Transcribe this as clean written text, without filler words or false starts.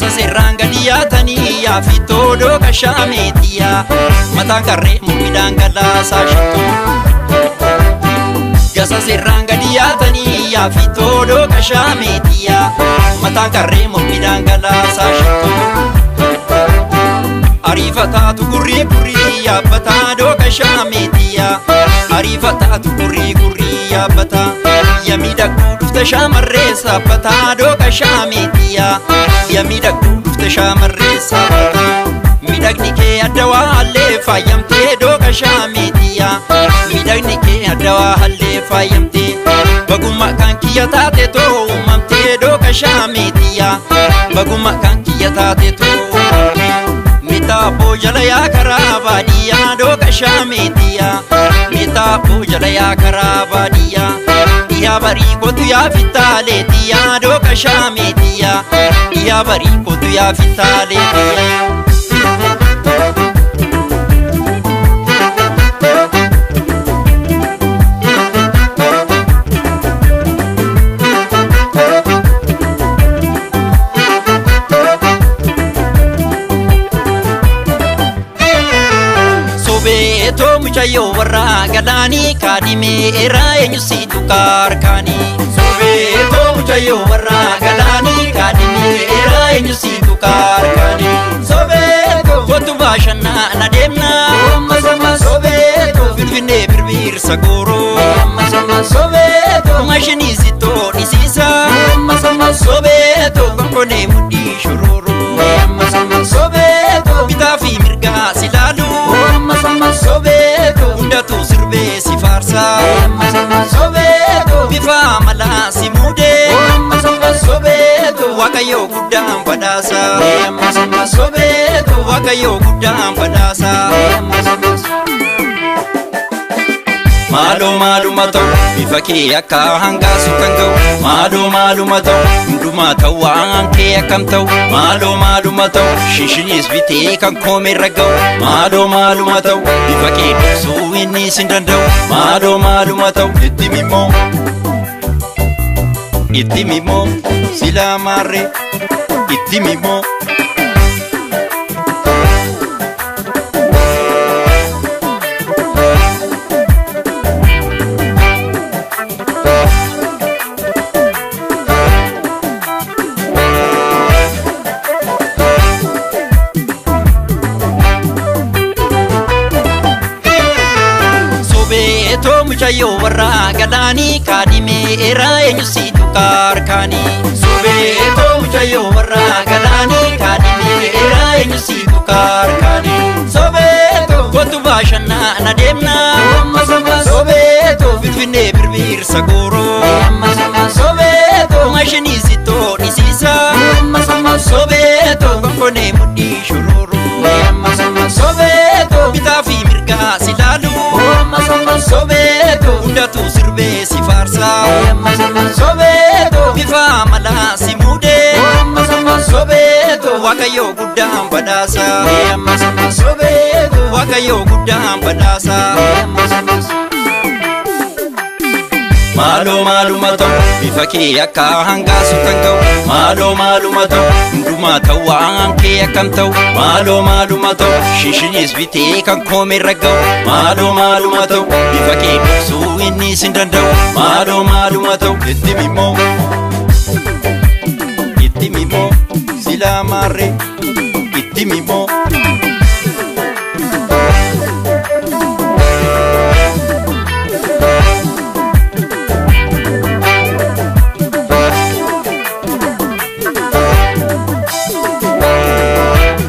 Gasa serranga diatani ya fitodo kashametia Matankarre mumidang galasa shito Gasa serranga diatani ya fitodo kashametia Matankarre mumidang galasa shito Arifatatu kurri kurri ya batado kashametia Arifatatu kurri kurri ya bata Yamida kudufta shamarresa batado kashametia Yamida kudufta shamarresa bata Midagni ke adawa halle fayyamte do kashametia Midagni ke adawa halle fayyamte Bagumma kan kiyya taate to uumamte do kashametia Bagumma kan kiyya taate to Mita bojala ya karabadiya do kashametia Mita bojala ya karabadiya Ya bari kotu ya fitale diya do kashametia Ya bari kotu ya fitale diya Sobeto muchayo warra galani kadime era enyusi tukarkani Sobeto muchayo warra galani kadime era enyusi tukarkani Sobeto kotu bashana nademna masama Sobeto filvine birbir sagoro masama Sobeto mashini zito nisisa masama Sobeto konkone mudi shururu masama Sobeto bitafi mirga silalu masama Sobeto undatu sirbe si farsa masama Sobeto bifa mala si mude masama Sobeto wakayo gudam padasa masama Sobeto wakayo gudam padasa Malu malu matau bifake akka hangasu kangau Malu matau nduma tawang ke akam tau Malu matau shishinis bite kan kome ragau Malu matau bifake su ini sindandau Malu matau itimimo sila mare itimimo Muchayo warra galani kadime era enyusi tukarkani Sobeto muchayo warra galani kadime era enyusi tukarkani Sobeto kotu bashana nademna masama Sobeto filvine birbir sagoro masama Sobeto mashini zito nisisa masama Sobeto konkone mudi shururu masama Sobeto bitafi mirga silalu masama Sobeto undatu sirbe si farsa masama Sobeto bifa mala si mude masama Sobeto wakayo gudam badasa masama Sobeto wakayo gudam badasa Malu matau bifake akka hangasu kangau Malu matau nduma tawang ke akam tau Malu matau shishinis bite kan kome ragau Malu matau bifake su ini sindandau Malu matau itimimo sila mare itimimo